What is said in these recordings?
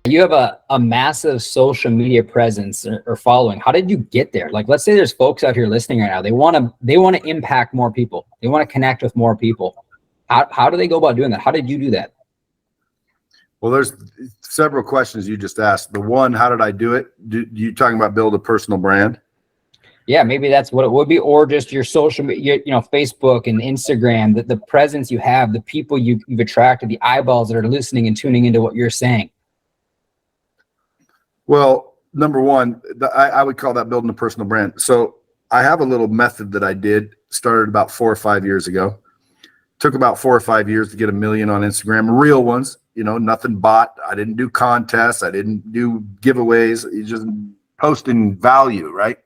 You have a massive social media presence or following. How did you get there? Like, let's say there's folks out here listening right now. They want to impact more people. They want to connect with more people. How do they go about doing that? How did you do that? Well, there's several questions you just asked. The one, how did I do it? You talking about build a personal brand? Yeah, maybe that's what it would be, or just your social media, Facebook and Instagram, the presence you have, the people you've attracted, the eyeballs that are listening and tuning into what you're saying. Well, number one, I would call that building a personal brand. So I have a little method that I did, started about 4 or 5 years ago. Took about 4 or 5 years to get 1 million on Instagram, real ones, nothing bought. I didn't do contests. I didn't do giveaways. You just posting value, right?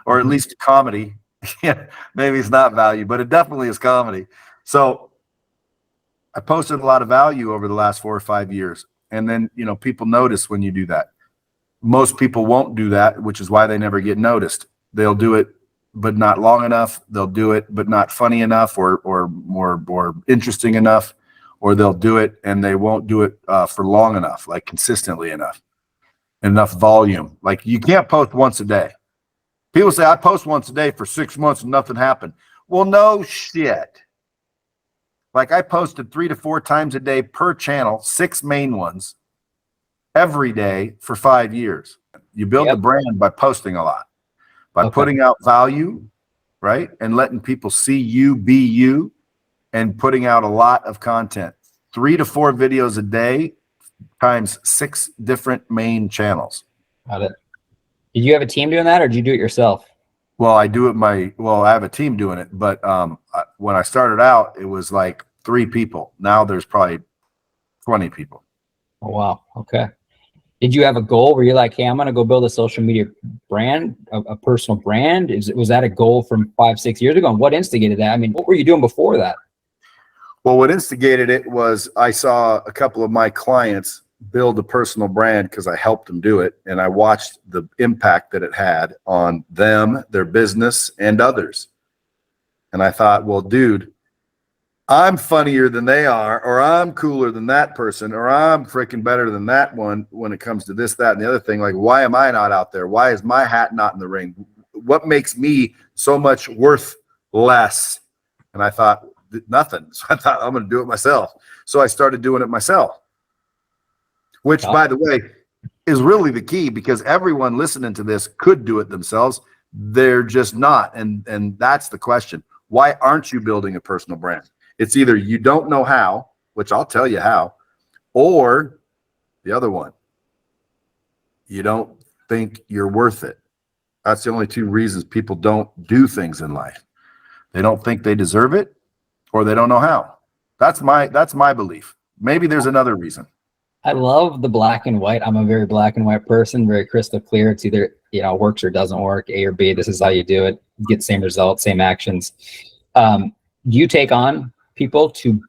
Or at least comedy. Yeah, maybe it's not value, but it definitely is comedy. So I posted a lot of value over the last 4 or 5 years. And then, people notice when you do that. Most people won't do that, which is why they never get noticed. They'll do it, but not long enough. They'll do it, but not funny enough or more interesting enough, or they'll do it and they won't do it for long enough, like consistently enough volume. Like you can't post once a day. People say, I post once a day for 6 months and nothing happened. Well, no shit. Like I posted 3 to 4 times a day per channel, 6 main ones, every day for 5 years. You build the brand by posting a lot, by putting out value, right? And letting people see you, be you, and putting out a lot of content. 3 to 4 videos a day times 6 different main channels. Got it. Did you have a team doing that, or did you do it yourself? Well, I do it I have a team doing it, but when I started out, it was like 3 people. Now there's probably 20 people. Oh, wow. Okay. Did you have a goal where you're like, hey, I'm going to go build a social media brand, a personal brand? Was that a goal from 5, 6 years ago? And what instigated that? I mean, what were you doing before that? Well, what instigated it was I saw a couple of my clients build a personal brand because I helped them do it. And I watched the impact that it had on them, their business, and others. And I thought, well, dude, I'm funnier than they are, or I'm cooler than that person, or I'm freaking better than that one when it comes to this, that, and the other thing. Like, why am I not out there? Why is my hat not in the ring? What makes me so much worth less? And I thought, nothing. So I thought, I'm going to do it myself. So I started doing it myself, which, by the way, is really the key, because everyone listening to this could do it themselves. They're just not. And that's the question. Why aren't you building a personal brand? It's either you don't know how, which I'll tell you how, or the other one, you don't think you're worth it. That's the only 2 reasons people don't do things in life. They don't think they deserve it, or they don't know how. That's my belief. Maybe there's another reason. I love the black and white. I'm a very black and white person, very crystal clear. It's either, works or doesn't work, A or B. This is how you do it. You get the same results, same actions. Do you take on people to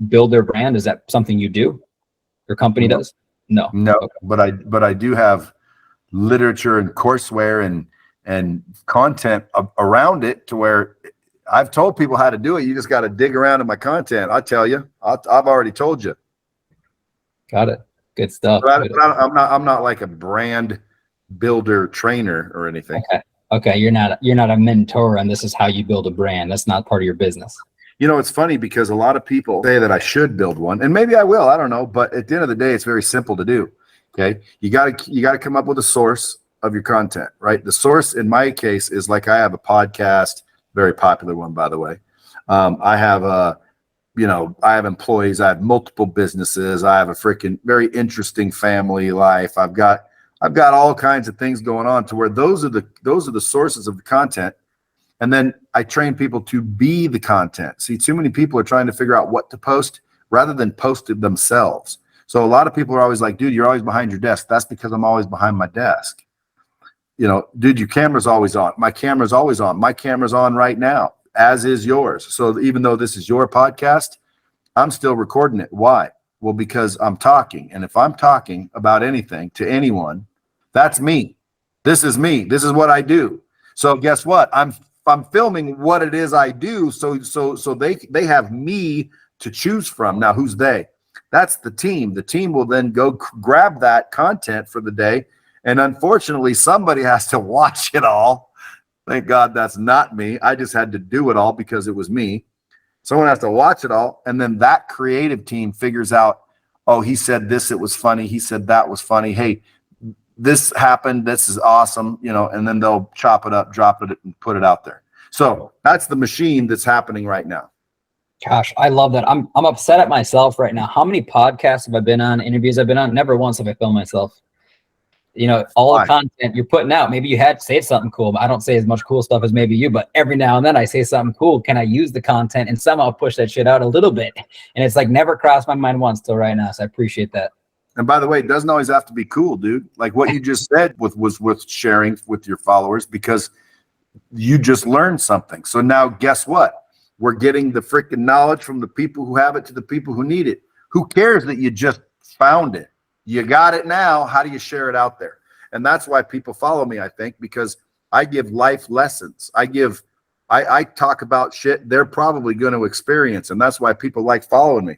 build their brand? Is that something you do? Your company does? No. Okay. But I do have literature and courseware and content around it, to where I've told people how to do it. You just got to dig around in my content. I tell you, I've already told you. Got it. Good stuff. But I'm not like a brand builder trainer or anything. Okay. You're not a mentor, and this is how you build a brand. That's not part of your business. It's funny because a lot of people say that I should build one, and maybe I will, I don't know. But at the end of the day, it's very simple to do. Okay. You got to come up with a source of your content, right? The source in my case is, like, I have a podcast, very popular one, by the way. I have I have employees. I have multiple businesses. I have a freaking very interesting family life. I've got all kinds of things going on, to where those are the sources of the content. And then I train people to be the content. See, too many people are trying to figure out what to post rather than post it themselves. So a lot of people are always like, dude, you're always behind your desk. That's because I'm always behind my desk. Dude, your camera's always on. My camera's always on. My camera's on right now, as is yours. So even though this is your podcast, I'm still recording it. Why? Well, because I'm talking. And if I'm talking about anything to anyone, that's me. This is me. This is what I do. So guess what? I'm filming what it is I do. So they have me to choose from. Now, who's they? That's the team. The team will then go grab that content for the day. And unfortunately, somebody has to watch it all. Thank God that's not me. I just had to do it all because it was me. Someone has to watch it all. And then that creative team figures out, oh, he said this, it was funny. He said that was funny. Hey, this happened. This is awesome. You know, and then they'll chop it up, drop it, and put it out there. So that's the machine that's happening right now. Gosh, I love that. I'm upset at myself right now. How many podcasts have I been on, interviews I've been on? Never once have I filmed myself. You know, all the content you're putting out, maybe you had to say something cool, but I don't say as much cool stuff as maybe you, but every now and then I say something cool. Can I use the content and somehow push that shit out a little bit? And it's like never crossed my mind once till right now. So I appreciate that. And by the way, it doesn't always have to be cool, dude. Like what you just said was with sharing with your followers, because you just learned something. So now guess what? We're getting the freaking knowledge from the people who have it to the people who need it. Who cares that you just found it? You got it now. How do you share it out there? And that's why people follow me, I think, because I give life lessons. I talk about shit they're probably going to experience. And that's why people like following me.